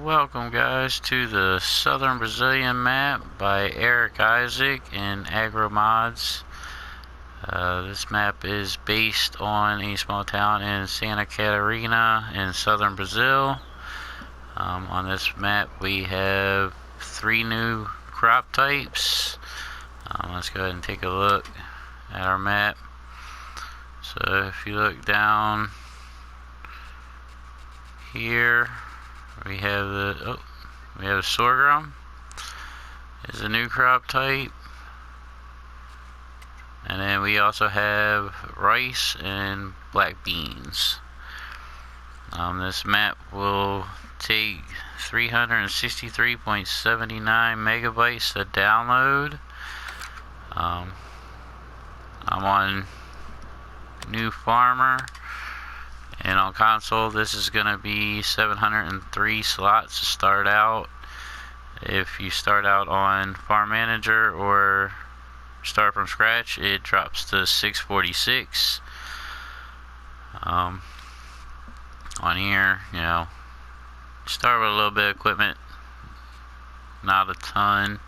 Welcome guys to the Southern Brazilian map by Eric Isaac in AgroMods. This map is based on a small town in Santa Catarina in southern Brazil. On this map we have 3 new crop types. Let's go ahead and take a look at our map. So if you look down here, we have the sorghum is a new crop type, and then we also have rice and black beans. This map will take 363.79 megabytes to download. I'm on New Farmer, and on console this is going to be 703 slots to start out. If you start out on Farm Manager or start from scratch, it drops to 646. On here, start with a little bit of equipment, not a ton.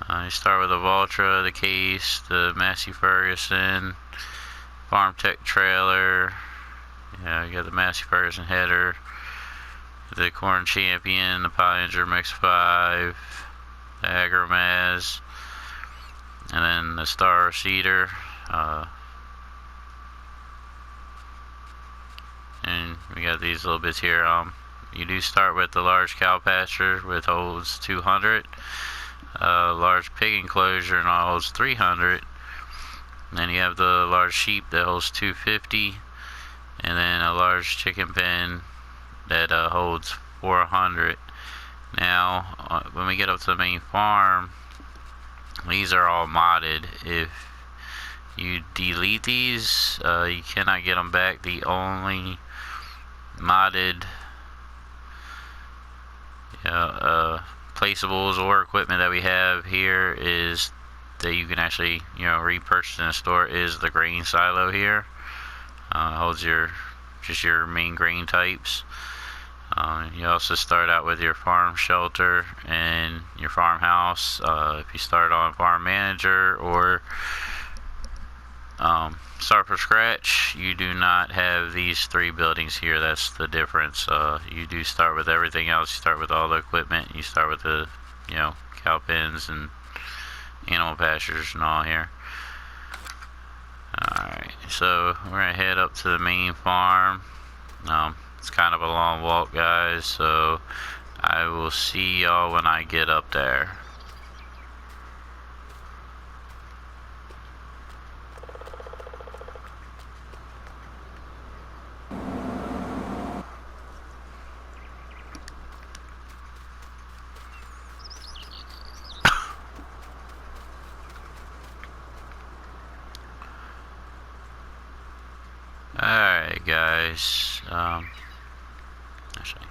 You start with the Valtra, the Case, the Massey Ferguson, Farm Tech trailer. You got the Massey Ferguson header, the Corn Champion, the Pioneer Mix 5, the AgroMaz, and then the Star Seeder. And we got these little bits here. You do start with the large cow pasture, which holds 200. Large pig enclosure and all holds 300. And then you have the large sheep that holds 250. And then a large chicken pen that holds 400. Now, when we get up to the main farm, these are all modded. If you delete these, you cannot get them back. The only modded placeables or equipment that we have here is that you can actually repurchase in the store is the grain silo here. Holds just your main grain types. You also start out with your farm shelter and your farmhouse. If you start on Farm Manager or start from scratch, you do not have these 3 buildings here. That's the difference. You do start with everything else. You start with all the equipment. You start with the cow pens and animal pastures and all here. Alright, so we're going to head up to the main farm. It's kind of a long walk, guys, so I will see y'all when I get up there. Alright guys, actually,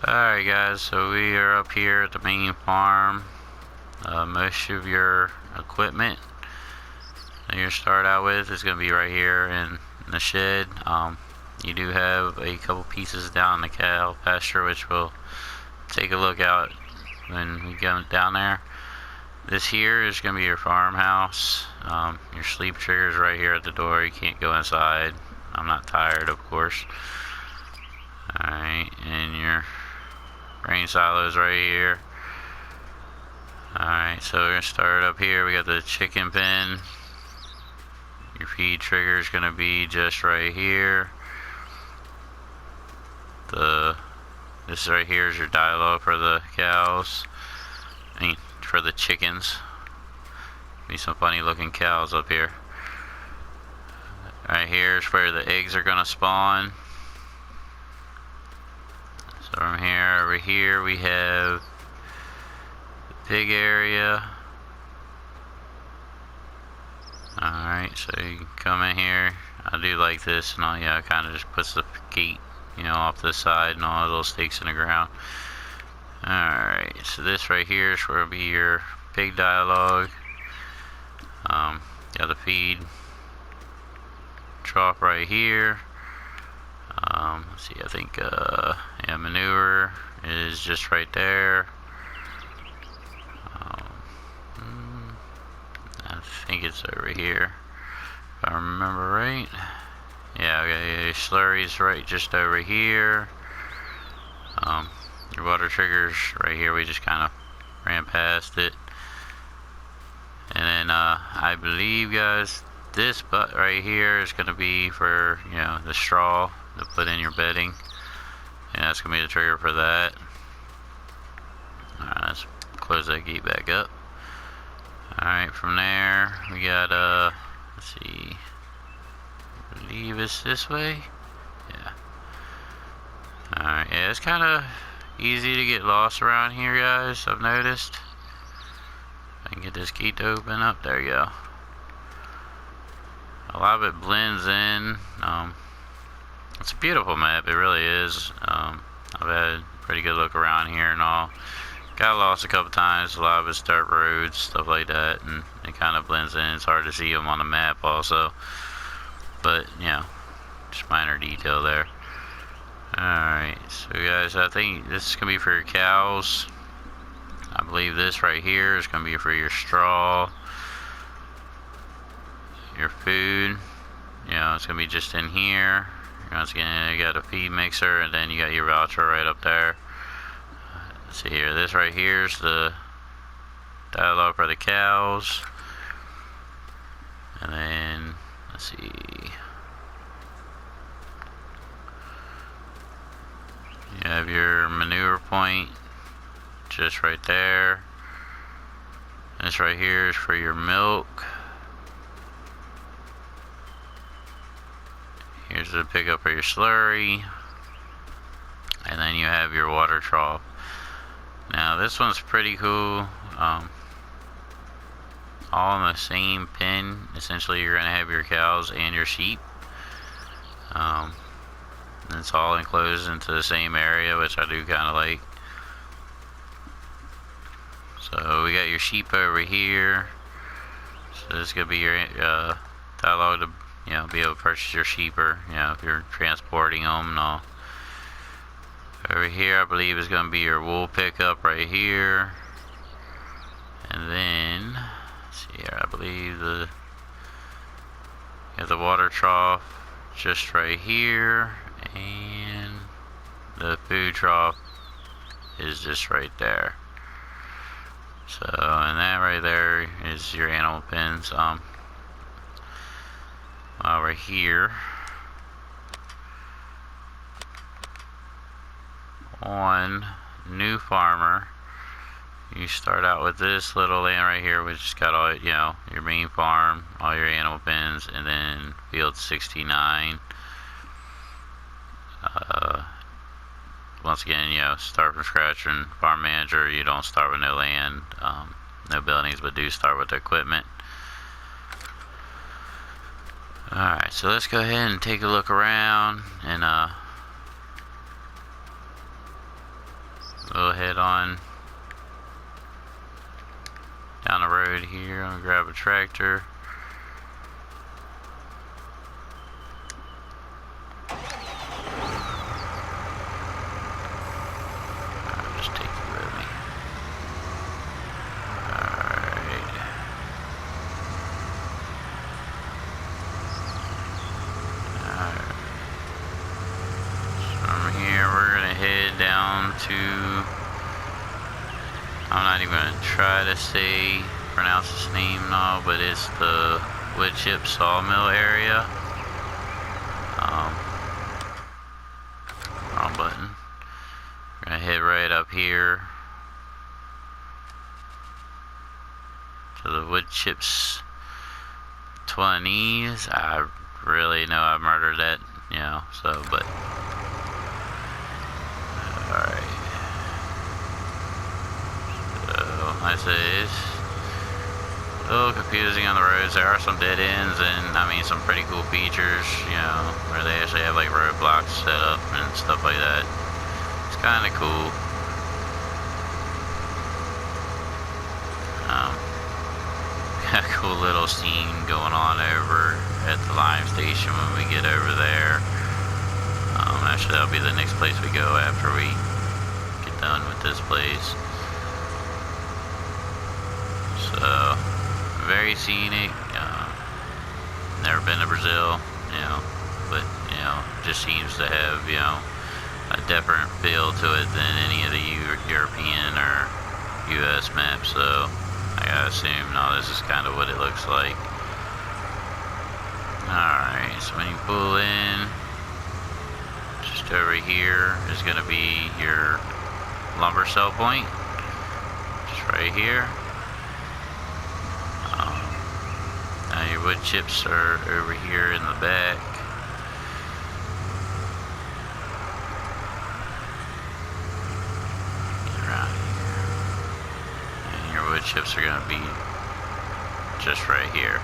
alright guys, so we are up here at the main farm. Most of your equipment that you start out with is going to be right here in the shed. You do have a couple pieces down in the cow pasture, which we'll take a look at when we go down there. This here is going to be your farmhouse. Your sleep trigger is right here at the door. You can't go inside. I'm not tired, of course. Alright, and your grain silo is right here. Alright, so we're going to start up here. We got the chicken pen. Your feed trigger is going to be just right here. This right here is your dialogue for the cows. For the chickens. Be some funny looking cows up here. Right here is where the eggs are going to spawn. So from here over here we have the pig area. Alright, so you can come in here. I do like this, and all, yeah, it kind of just puts the gate, you know, off the side and all the little stakes in the ground. Alright, so this right here is where will be your pig dialogue. Got the feed trough right here. Let's see, I think yeah, manure is just right there. I think it's over here, if I remember right. Yeah, okay, your slurry's right just over here. Your water trigger's right here. We just kind of ran past it. And then I believe, guys, this butt right here is going to be for, you know, the straw to put in your bedding. And that's going to be the trigger for that. Alright, let's close that gate back up. Alright, from there, we got, let's see, I believe it's this way? Yeah. Alright, yeah, it's kind of easy to get lost around here, guys, I've noticed. I can get this gate to open up. There you go. A lot of it blends in. It's a beautiful map. It really is. I've had a pretty good look around here and all. Got lost a couple times. A lot of it's dirt roads, stuff like that, and it kind of blends in. It's hard to see them on the map also. But, you know, just minor detail there. Alright, so guys, I think this is going to be for your cows. I believe this right here is going to be for your straw, your food. You know, it's going to be just in here. Once again, you got a feed mixer, and then you got your voucher right up there. Let's see here. This right here is the dialogue for the cows. And then, let's see. You have your manure point. Just right there. This right here is for your milk. Here's the pickup for your slurry. And then you have your water trough. Now this one's pretty cool. All on the same pin. Essentially you're going to have your cows and your sheep. It's all enclosed into the same area, which I do kind of like. So we got your sheep over here. So this is gonna be your dialogue to, you know, be able to purchase your sheeper, you know, if you're transporting them and all. Over here, I believe is gonna be your wool pickup right here. And then, let's see here, I believe you have the water trough just right here, and the food trough is just right there. So, and that right there is your animal pens. Over here on New Farmer, you start out with this little land right here, which has got all, you know, your main farm, all your animal pens, and then field 69. Once again, you know, start from scratch. And farm manager, you don't start with no land, no buildings, but do start with the equipment. Alright, so let's go ahead and take a look around, and we'll head on down the road here. I'm gonna grab a tractor. Just take it with me. Alright. Alright. So from here we're gonna head down to, I'm not even gonna try to pronounce this name now, but it's the wood chip sawmill area. Wrong button. We're gonna head right up here to the wood chips 20s. I really know I murdered that, you know, so, but alright. So, like I say, a little confusing on the roads. There are some dead ends and I mean some pretty cool features, you know, where they actually have like roadblocks set up and stuff like that. It's kind of cool. Got a cool little scene going on over at the Lime Station when we get over there. Actually, that'll be the next place we go after we get done with this place. So, very scenic. Never been to Brazil, you know, but you know, just seems to have, you know, a different feel to it than any of the European or U.S. maps. So I gotta assume, no, this is kind of what it looks like. Alright, so when you pull in, just over here is gonna be your lumber sell point. Just right here. Now your wood chips are over here in the back. Wood chips are going to be just right here.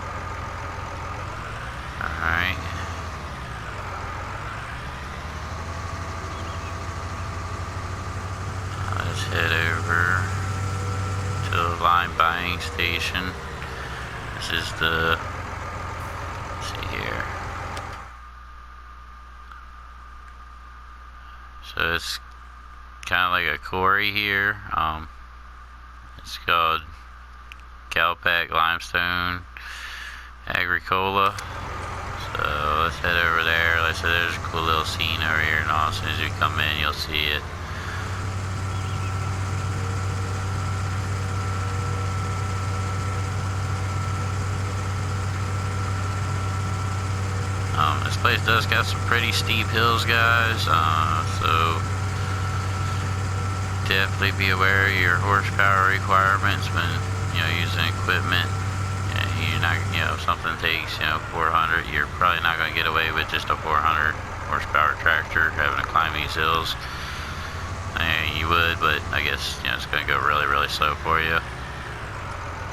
Alright. Let's head over to the lime buying station. This is the, let's see here. So it's kind of like a quarry here. It's called Calpac Limestone Agricola. So let's head over there. Like I said, there's a cool little scene over here, and as soon as you come in, you'll see it. This place does got some pretty steep hills, guys. So definitely be aware of your horsepower requirements when, you know, using equipment. You're not, you know, if something takes, you know, 400, you're probably not going to get away with just a 400 horsepower tractor having to climb these hills. You would, but I guess, you know, it's going to go really, really slow for you.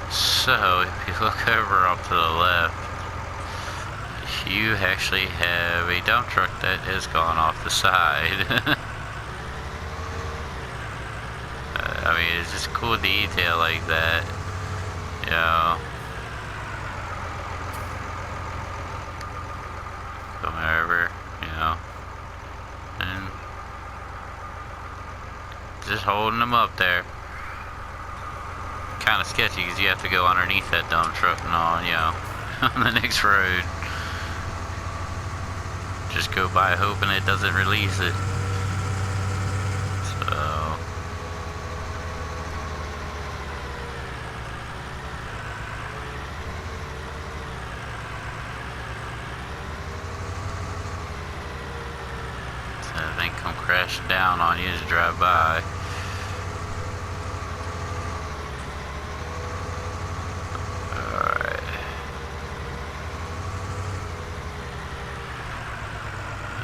So if you look over off to the left, you actually have a dump truck that has gone off the side. I mean, it's just cool detail like that, you know. Come over, you know, and just holding them up there. Kind of sketchy because you have to go underneath that dump truck and all, you know, on the next road. Just go by hoping it doesn't release it. So that thing come crashing down on you as you drive by.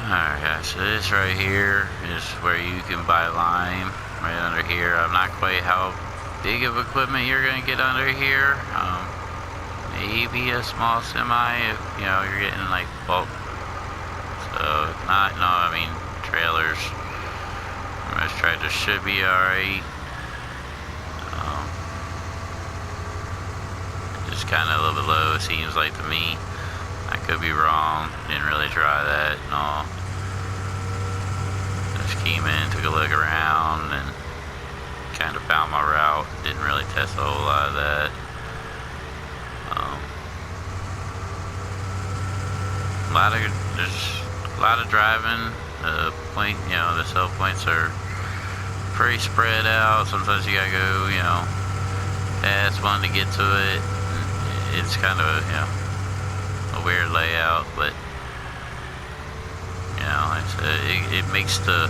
Alright guys, so this right here is where you can buy lime, right under here. I'm not quite how big of equipment you're going to get under here. Maybe a small semi if, you know, you're getting like bulk. So not, no, I mean trailers. Most tractors should be alright. Just kind of a little bit low, it seems like to me. I could be wrong, didn't really try that and all. Just came in, took a look around, and kind of found my route. Didn't really test a whole lot of that. There's a lot of driving. The point, you know, the sell points are pretty spread out. Sometimes you gotta go, you know, past one to get to it. It's kind of a, you know, a weird layout, but you know, it makes the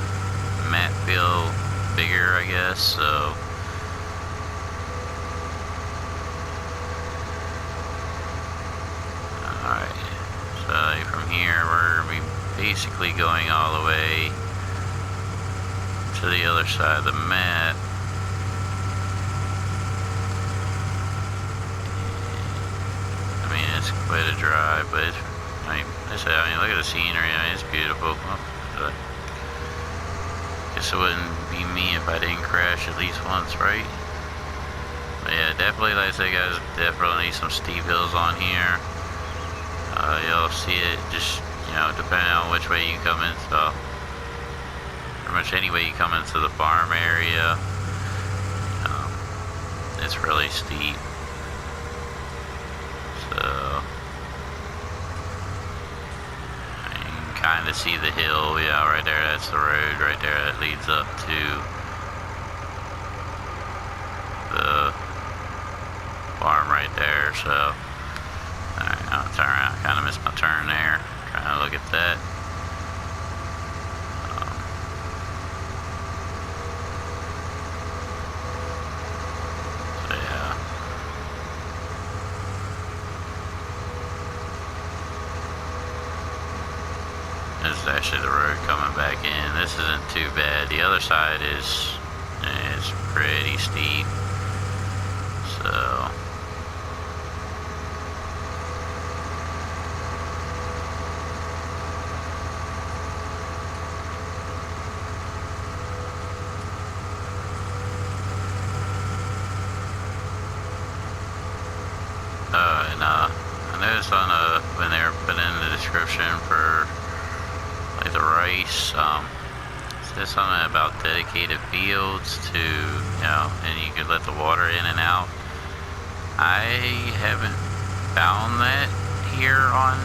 map feel bigger, I guess. So alright, so from here we're basically going all the way to the other side of the map. way to drive, but it's, I mean, look at the scenery. I mean, it's beautiful. Oh, guess it wouldn't be me if I didn't crash at least once, right? But yeah, definitely, like I said, guys, definitely some steep hills on here. You'll see it just, you know, depending on which way you come in. So, pretty much any way you come into the farm area, it's really steep. So, you can kind of see the hill, yeah, right there. That's the road right there that leads up to the farm right there. So, alright, I'll turn around. I kind of missed my turn there. Trying to look at that. So yeah. This is actually the road coming back in. This isn't too bad. The other side is pretty steep. So. I noticed on when they were putting in the description for like the rice, it said something about dedicated fields to, you know, and you could let the water in and out. I haven't found that here on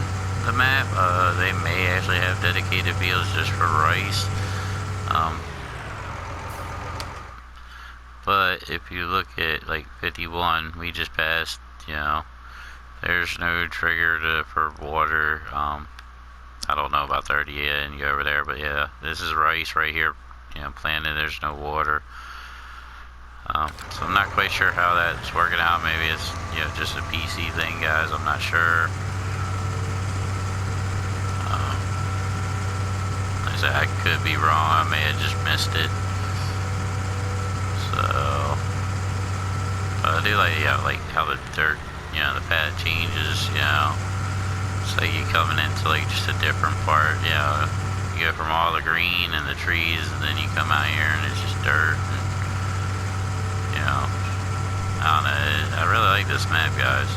the map. They may actually have dedicated fields just for rice. But if you look at like 51, we just passed, you know, there's no trigger for water. I don't know about 30 yet and go over there, but yeah, this is rice right here, you know, planted. There's no water. So I'm not quite sure how that's working out. Maybe it's, you know, just a PC thing, guys. I'm not sure. Like I said, I could be wrong. I may have just missed it. So, I do like, yeah, like how the dirt, you know, the pad changes, you know. It's like you coming into like just a different part, you know. You go from all the green and the trees, and then you come out here and it's just dirt. And, you know, I don't know. I really like this map, guys.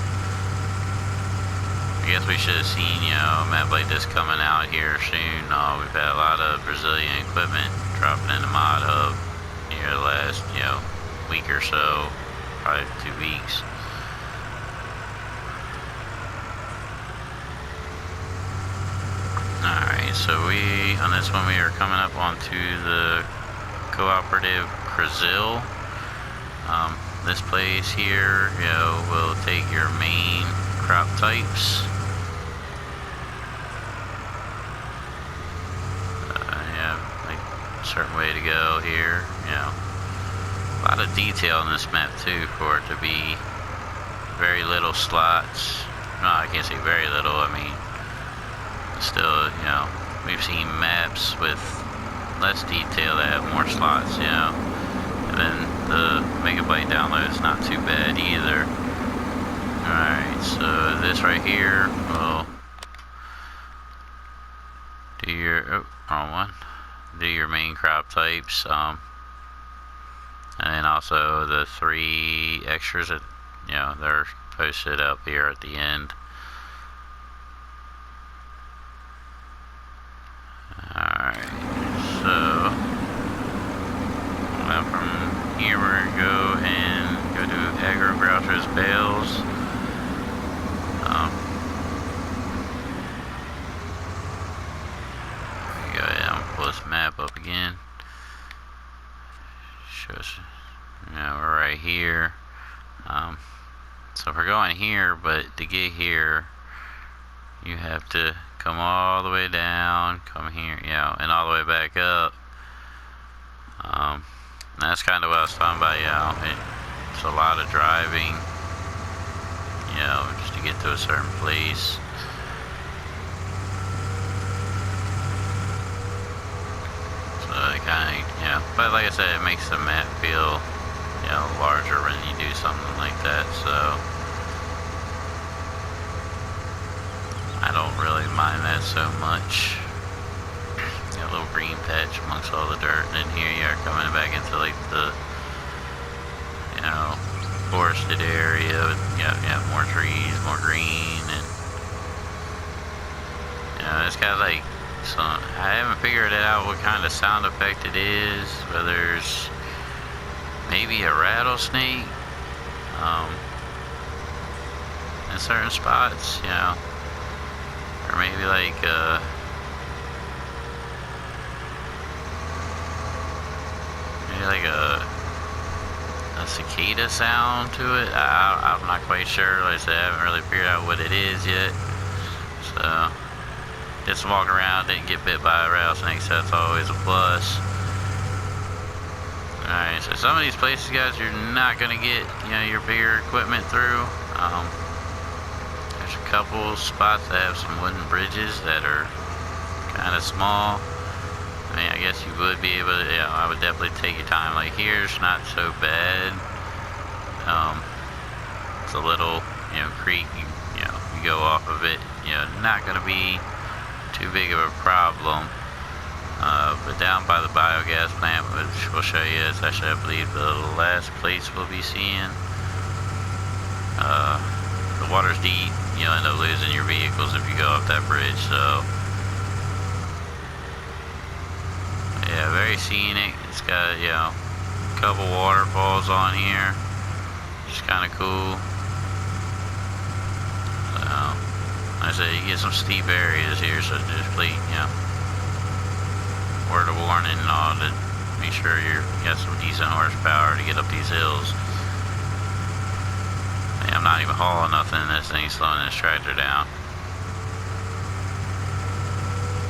I guess we should have seen, you know, a map like this coming out here soon. We've had a lot of Brazilian equipment dropping in the mod hub here the last, you know, week or so, probably 2 weeks. Alright, so on this one, we are coming up onto the cooperative Brazil. This place here, you know, will take your main crop types. Yeah, like a certain way to go here, you know. A lot of detail in this map too, for it to be very little slots. No, I can't say very little, I mean, still, you know, we've seen maps with less detail that have more slots, you know. And then the megabyte download is not too bad either. Alright, so this right here will do your, oh, wrong one. Do your main crop types, and then also the 3 extras that, you know, they're posted up here at the end. Alright, so now from here we're going to go and go to Agro Groucho's Bales. Go ahead and pull this map up again. Show us, you know, we're right here. So if we're going here, but to get here, you have to come all the way down, come here, you know, and all the way back up. That's kind of what I was talking about, you know. It's a lot of driving, you know, just to get to a certain place. So it kind of, you know, but like I said, it makes the map feel, you know, larger when you do something like that, so. that so much. Got a little green patch amongst all the dirt, and then here you are coming back into like the, you know, forested area with, you know, more trees, more green, and you know, it's got like some, I haven't figured it out what kind of sound effect it is, whether it's maybe a rattlesnake, in certain spots, you know, or maybe like a cicada sound to it. I'm not quite sure. Like I said, I haven't really figured out what it is yet. So, just walk around, didn't get bit by a rattlesnake, so that's always a plus. Alright, so some of these places, guys, you're not going to get, you know, your bigger equipment through. There's a couple spots that have some wooden bridges that are kind of small. I mean, I guess you would be able to, you know, I would definitely take your time. Like here's not so bad. It's a little, you know, creek, you know, you go off of it, you know, not going to be too big of a problem. But down by the biogas plant, which we'll show you, it's actually, I believe, the last place we'll be seeing. The water's deep. You'll end up losing your vehicles if you go up that bridge, so yeah, very scenic. It's got, you know, a couple waterfalls on here, which is kind of cool. So, like I said, you get some steep areas here, so just please, you know, word of warning and all, to make sure you got some decent horsepower to get up these hills. Yeah, I'm not even hauling nothing in this thing, slowing this tractor down.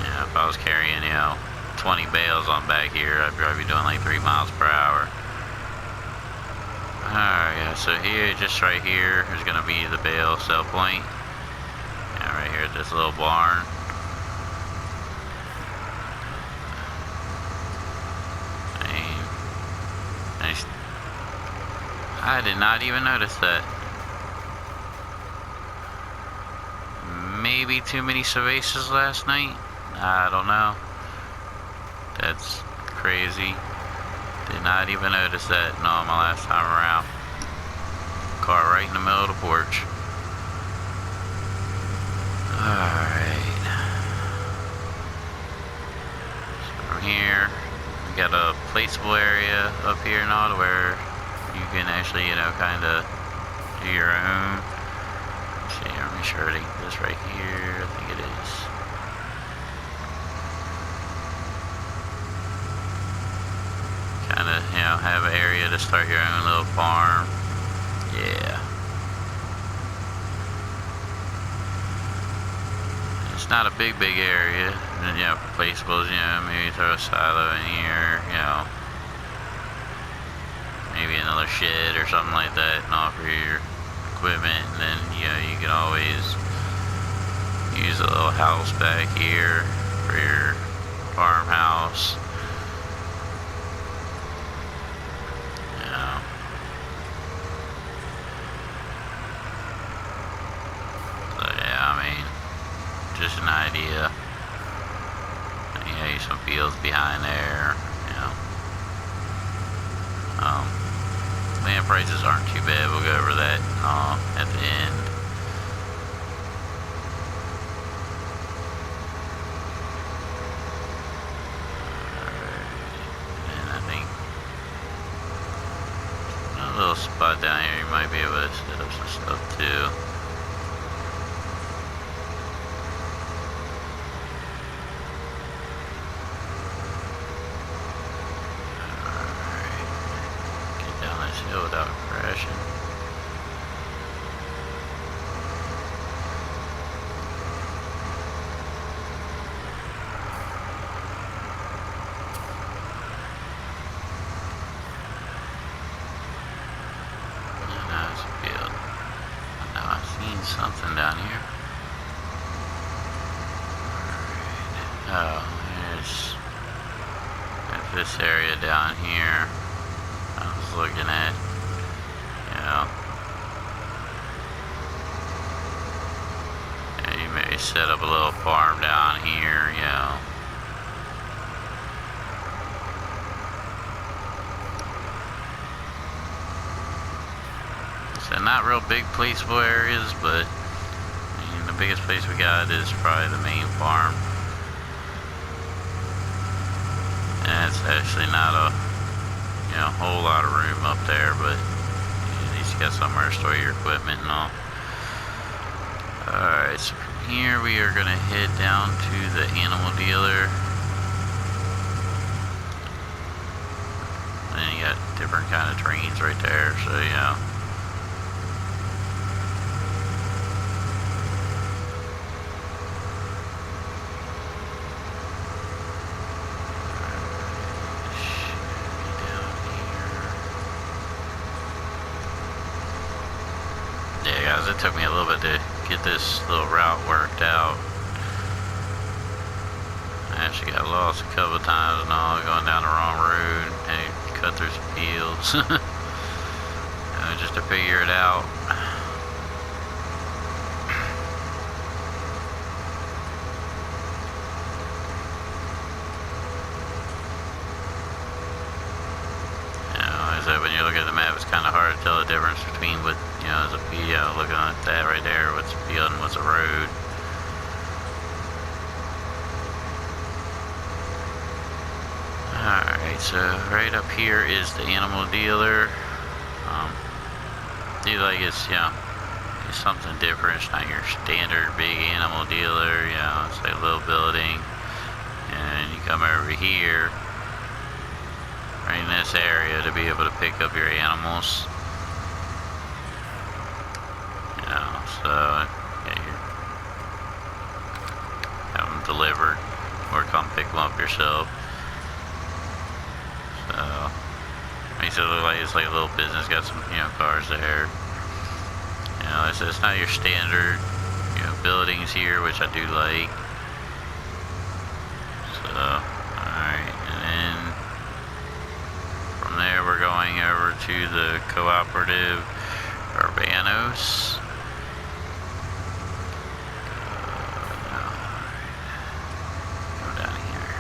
Yeah, if I was carrying, you know, 20 bales on back here, I'd probably be doing like 3 miles per hour. Alright, yeah, so here, just right here, is going to be the bale sell point. Yeah, right here at this little barn. I did not even notice that. Maybe too many cervezas last night? I don't know. That's crazy. Did not even notice that, no, my last time around. Car right in the middle of the porch. Alright. So from here, we got a placeable area up here and all, where you can actually, you know, kind of do your own. Let's see, let me sure to get this right here. I think it is. Kind of, you know, have an area to start your own little farm. Yeah. It's not a big area. You know, for placeables, you know, maybe throw a silo in here, you know. Maybe another shed or something like that, and offer your equipment, and then, you know, you can always use a little house back here for your farmhouse. You know. So yeah, I mean, just an idea. You know, some fields behind there, you know. Land prices aren't too bad. We'll go over that at the end. Alright. And I think a little spot down here you might be able to set up some stuff too. Without crashing. Nice field. Now I've seen something down here. Alright. Oh, there's this area down here I was looking at. Yeah, you may they set up a little farm down here, you know. So not real big placeable areas, but I mean, the biggest place we got is probably the main farm. And it's actually not a whole lot of room up there, but at least you got somewhere to store your equipment and all. Alright, so from here we are gonna head down to the animal dealer. And you got different kind of trains right there, so yeah. It took me a little bit to get this little route worked out. I actually got lost a couple of times and all, going down the wrong road and cut through some fields. Just to figure it out. When you look at the map, it's kind of hard to tell the difference between what, is a field, looking at that right there, what's a field and what's a road. Alright, so right up here is the animal dealer. Do like it's, it's something different. It's not your standard big animal dealer, it's like a little building. And you come over here, right in this area, to be able to pick up your animals. So you have them delivered or come pick them up yourself. So makes it look like it's like a little business. Got some cars there. It's not your standard buildings here, which I do like. So alright, and then from there we're going over to the cooperative Urbanos. Go down here.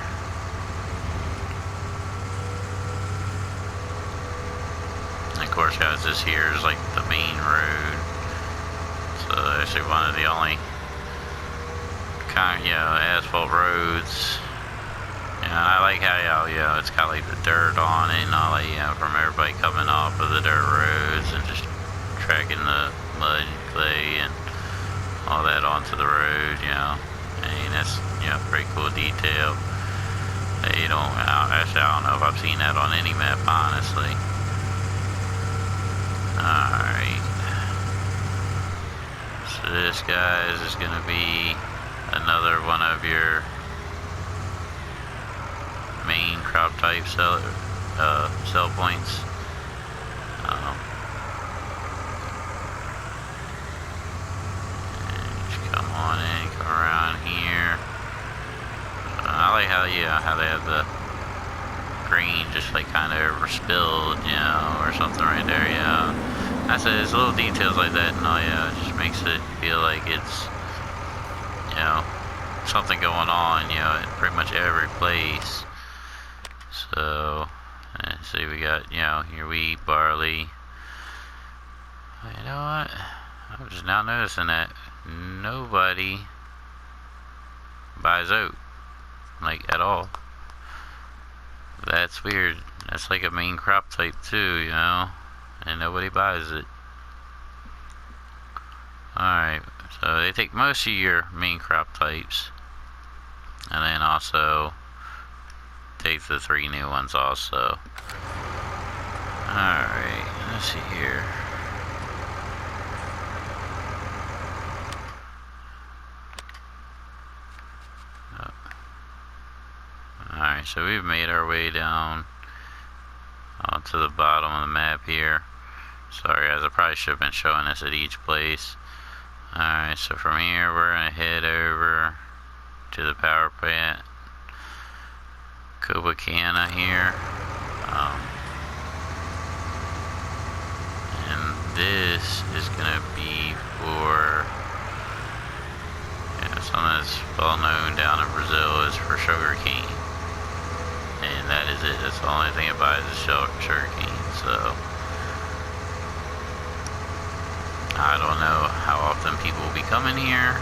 And of course, guys, this here is like the main road. So actually one of the only kind of, asphalt roads. I like how, it's got like the dirt on it and all that, from everybody coming off of the dirt roads and just tracking the mud and clay and all that onto the road, I mean, that's, pretty cool detail. Actually, I don't know if I've seen that on any map, honestly. Alright. So this, guys, is going to be another one of your main crop type sell points. Just come on in, come around here. I like how they have the green just like kind of overspilled, or something right there, I said there's little details like that, and it just makes it feel like it's, something going on, at pretty much every place. So, let's see, we got, your wheat, barley. You know what? I'm just now noticing that nobody buys oat, like, at all. That's weird. That's like a main crop type too, and nobody buys it. Alright, so they take most of your main crop types, and then also take the 3 new ones also. Alright, let's see here. Alright, so we've made our way down to the bottom of the map here. Sorry guys, I probably should have been showing this at each place. Alright, so from here we're going to head over to the power plant Copacabana here. And this is going to be for that's well known down in Brazil is for sugar cane. And that is it. That's the only thing it buys is sugar cane. So I don't know how often people will be coming here.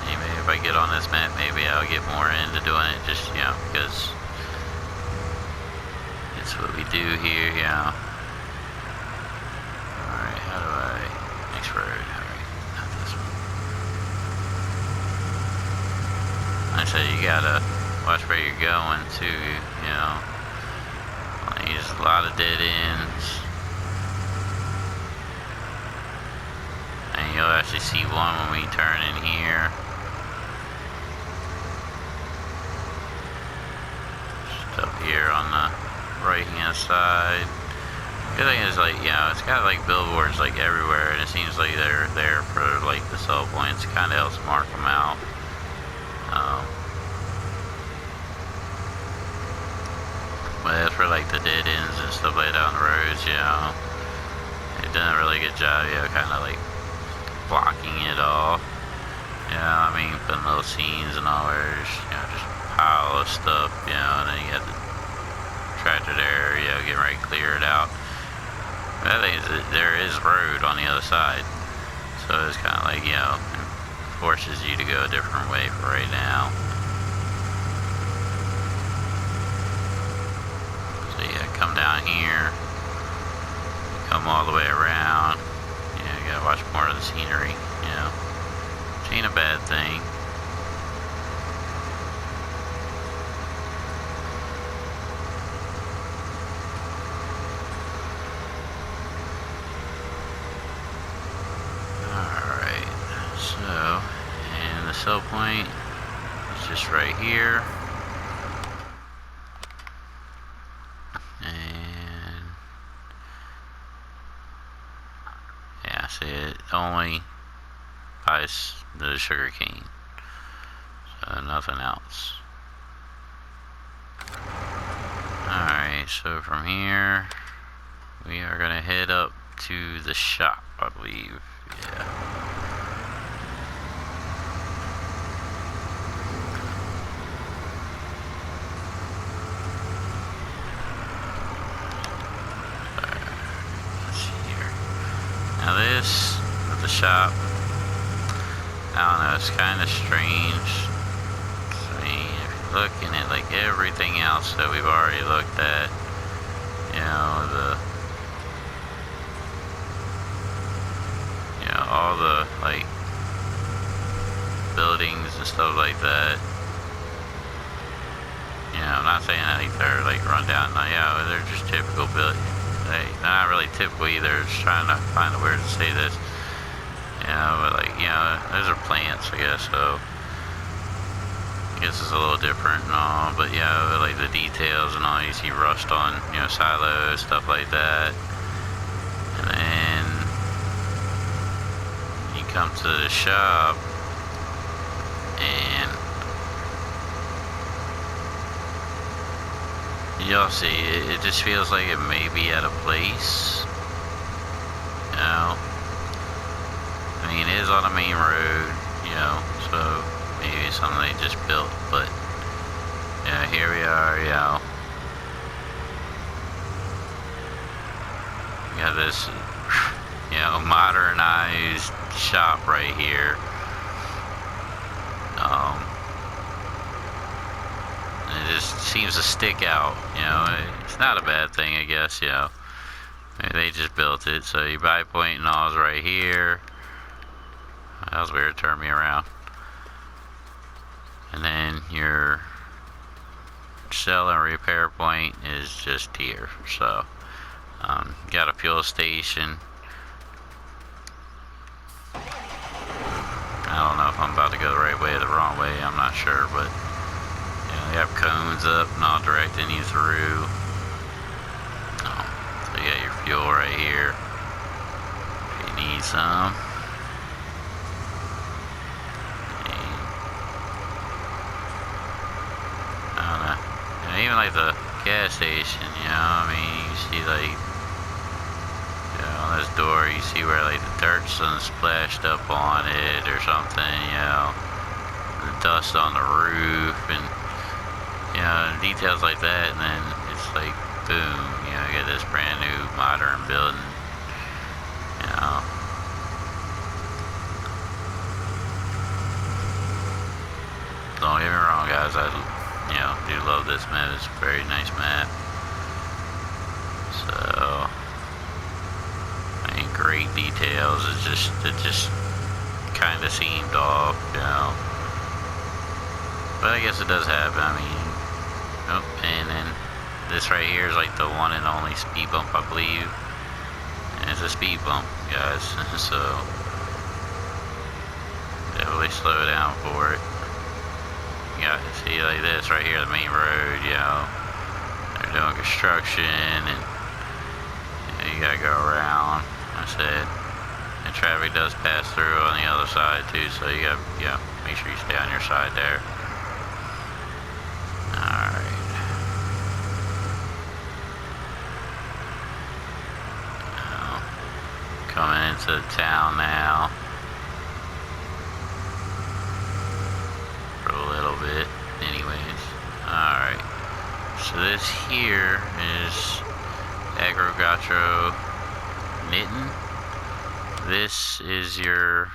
Maybe if I get on this map, maybe I'll get more into doing it. Just because it's what we do here. All right, how do I next road? All right, not this one. I say you gotta watch where you're going too, There's a lot of dead ends. And you'll actually see one when we turn in here. Just up here on the right hand side. The good thing is, it's got billboards everywhere, and it seems like they're there for the sell points. It kind of helps mark them out. But as for the dead ends and stuff like that on the roads, they've done a really good job, kind of blocking it off. Putting little scenes and all where just pile of stuff, and then you got the tractor there, getting ready to clear it out. The thing is that there is road on the other side, so it's kind of it forces you to go a different way for right now. Come down here, come all the way around. You gotta watch more of the scenery, which ain't a bad thing. Alright, so, and the sell point is just right here. It only buys the sugar cane, so nothing else. Alright, so from here we are gonna head up to the shop, I believe. Now this, at the shop, I don't know, it's kind of strange. If you're looking at everything else that we've already looked at, all the buildings and stuff like that. I'm not saying that they're run down. No, they're just typical buildings. They're not really typical either. Just trying to find a word to say this. But those are plants, I guess. So I guess it's a little different and all. But the details and all. You see rust on silos, stuff like that. And then you come to the shop and y'all see, it just feels like it may be at a place, it is on a main road, so maybe something they just built, but, here we are, we got this, modernized shop right here. It just seems to stick out, it's not a bad thing, I guess, they just built it, so your buy point and all is right here. That was weird, turn me around. And then your sell and repair point is just here, so, got a fuel station. I don't know if I'm about to go the right way or the wrong way, I'm not sure, but you have cones up and all directing you through. So you got your fuel right here if you need some. And, I don't know. And even the gas station, you know. I mean, you see like, you know, on this door, you see where like the dirt's splashed up on it or something, you know, the dust on the roof and, you know, details like that, and then it's like, boom, you know, you get this brand new modern building, you know. Don't get me wrong, guys, I, you know, do love this map. It's a very nice map. So, I mean, great details. It just kind of seemed off, you know. But I guess it does happen. I mean, oh, and then this right here is like the one and only speed bump, I believe. And it's a speed bump, guys. So, definitely slow down for it. You got to see like this right here, the main road, you know. They're doing construction and you know, you gotta go around. I said, and traffic does pass through on the other side too, so you gotta, you know, make sure you stay on your side there. Alright. Coming into town now. For a little bit, anyways. Alright. So this here is Agro-Gastro Knitting. This is your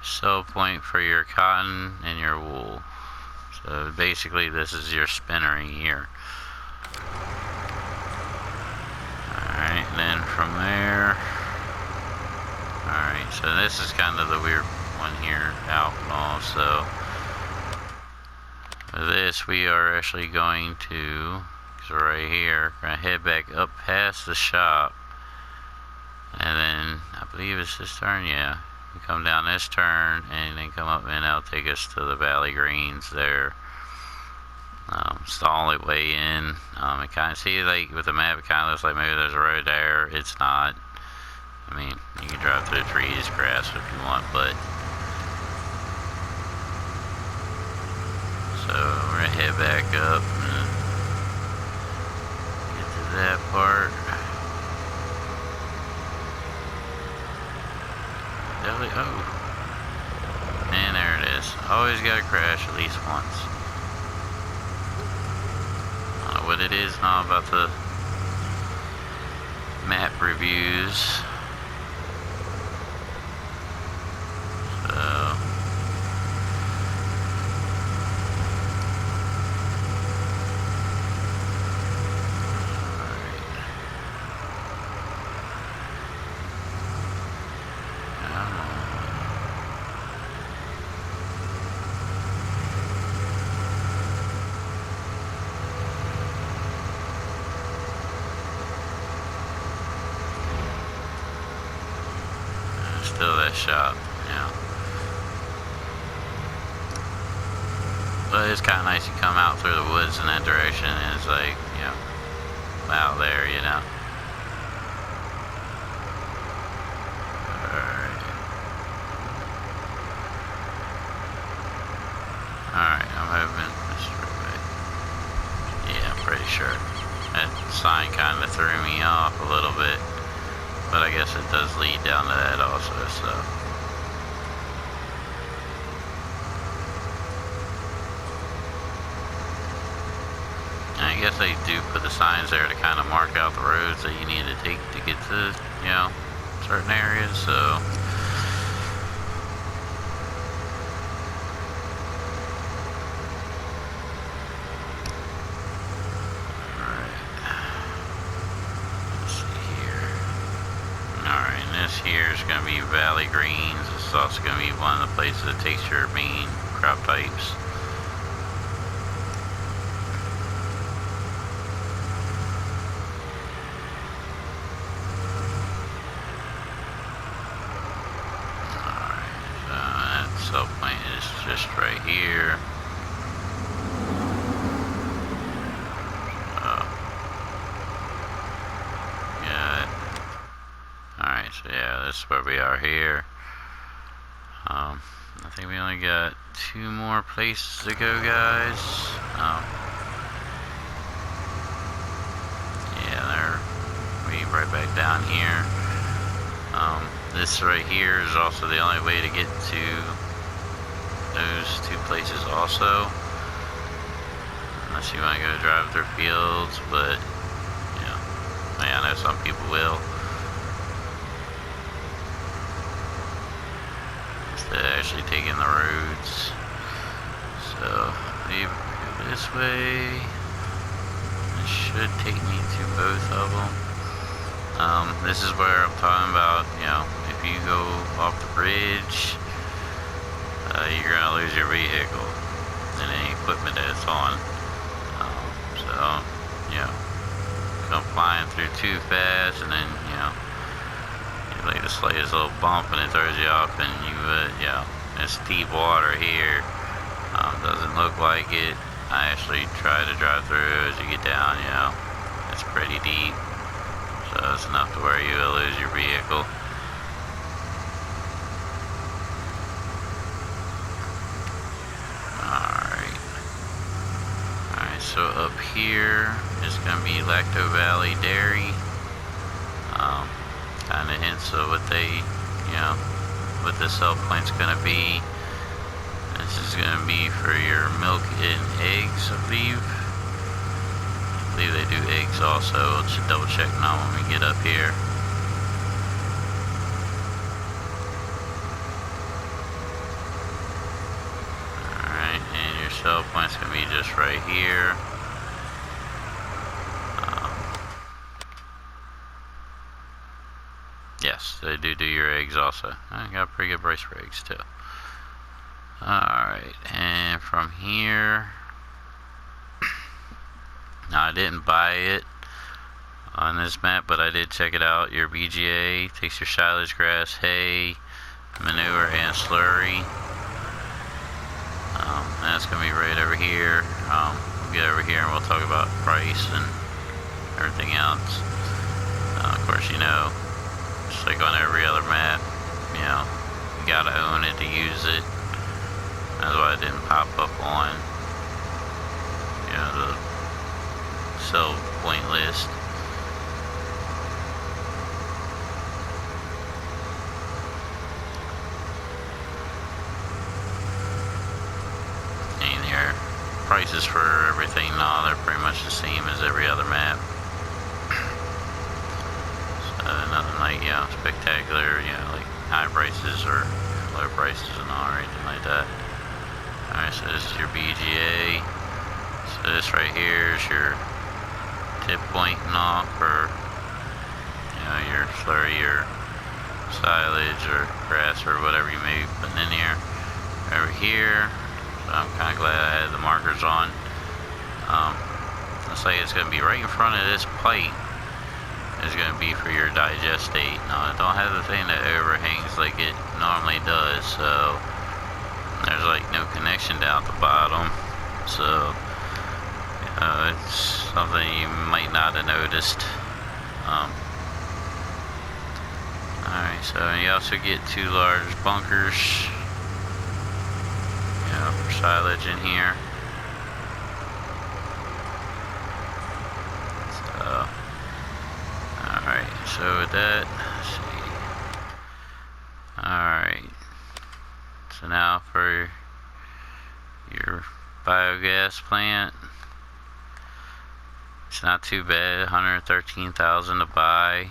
sell point for your cotton and your wool. So basically this is your spinnering here. Alright, then from there, alright, so this is kind of the weird one here out also. For this we are actually going to, so right here, we're going to head back up past the shop, and then I believe it's this turn, yeah. We come down this turn and then come up and that'll take us to the Valley Greens there. It's the only way in. It kind of, see, like with the map, it kind of looks like maybe there's a road there. It's not. I mean, you can drive through the trees, grass if you want, but. So we're gonna head back up and get to that part. Oh. And there it is. Always gotta crash at least once. I don't know what it is now about the map reviews. So. Still that shop, yeah. But it's kind of nice to come out through the woods in that direction and it's like, you know, out there, you know. Alright, I'm hoping this way. Yeah, I'm pretty sure. That sign kind of threw me off a little bit. But I guess it does lead down to that also, so. And I guess they do put the signs there to kind of mark out the roads that you need to take to get to, you know, certain areas, so. Here is going to be Valley Greens. This is also going to be one of the places that takes your main crop types. Alright, so that sell point is just right here. So yeah, this is where we are here. I think we only got 2 more places to go, guys. get down here. This right here is also the only way to get to those two places also. Unless you want to go drive through fields, but, you know, I know some people will. Instead of actually taking the roads. So, leave this way. It should take me to both of them. This is where I'm talking about, you know, if you go off the bridge, you're going to lose your vehicle and any equipment that it's on. So, you know, come flying through too fast and then, you know, you like the slightest little bump and it throws you off and you would, you know, it's deep water here. Doesn't look like it. I actually try to drive through as you get down, you know, it's pretty deep. So it's enough to where you will lose your vehicle. Alright, so up here is going to be Lacto Valley Dairy. Kind of hints of what they, you know, what the sell point's going to be. This is going to be for your milk and eggs, I believe. I believe they do eggs also. I'll just double check now when we get up here. Alright, and your sell point's going to be just right here. Yes, they do your eggs also. I got a pretty good price for eggs too. Alright, and from here, now I didn't buy it on this map, but I did check it out. Your BGA takes your silage, grass, hay, manure, and slurry. That's going to be right over here. We'll get over here and we'll talk about price and everything else. Of course, you know, just like on every other map, you know, you got to own it to use it. That's why it didn't pop up on, you know, the sell point list. And your prices for everything now, they're pretty much the same as every other map. So nothing like, you know, spectacular, you know, like high prices or low prices and all, or anything like that. Alright, so this is your BGA. So this right here is your tip point and all for, you know, your slurry or silage or grass or whatever you may be putting in here. Over here, so I'm kind of glad I had the markers on. Looks like it's going to be right in front of this pipe. Is going to be for your digestate. Now, it don't have the thing that overhangs like it normally does, so there's like no connection down at the bottom, so it's something you might not have noticed. Alright, so you also get two large bunkers, you know, for silage in here. So, alright, so with that, let's see. Alright. So now for your biogas plant, it's not too bad, $113,000 to buy.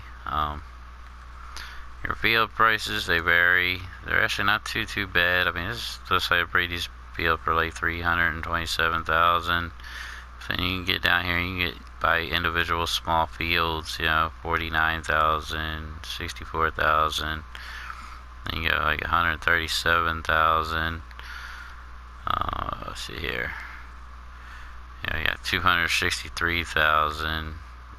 Your field prices, they vary. They're actually not too bad. I mean, this looks like Brady's field for like $327,000. So you can get down here and you can get buy individual small fields, you know, $49,000, $64,000. Then you go like $137,000. Let's see here. Yeah, you got $263,000.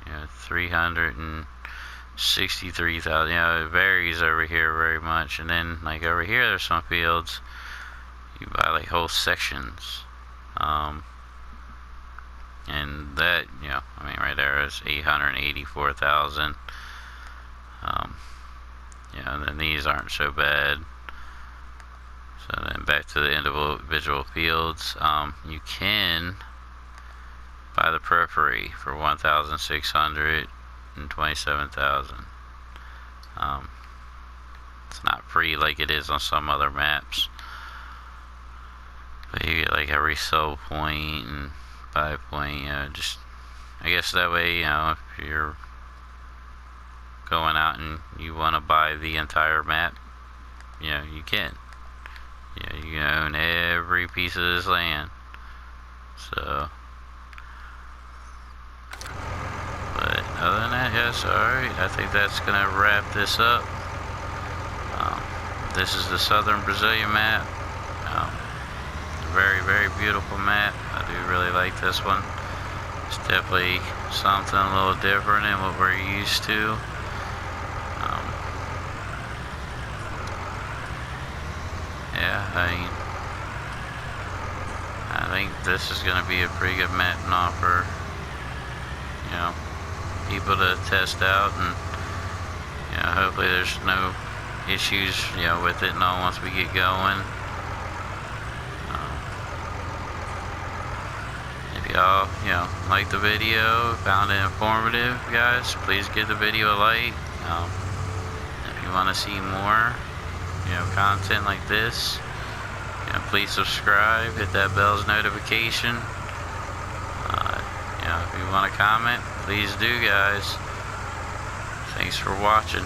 You know, $363,000. You know, it varies over here very much. And then like over here, there's some fields you buy like whole sections. And that, you know, I mean, right there is $884,000. You know, then these aren't so bad. So then back to the individual fields, you can buy the periphery for $1,699. 127,000. It's not free like it is on some other maps. But you get like a resell point and buy point, just, I guess that way, if you're going out and you want to buy the entire map, you can. You can own every piece of this land. So, but other than that, yes, alright, I think that's gonna wrap this up. This is the Southern Brazilian map. Very, very beautiful map. I do really like this one. It's definitely something a little different than what we're used to. Yeah, I think this is going to be a pretty good map now for, people to test out, and, hopefully there's no issues, with it and all once we get going. If y'all, like the video, found it informative, guys, please give the video a like. If you want to see more, content like this, please subscribe, hit that bell's notification. If you want to comment, please do, guys. Thanks for watching.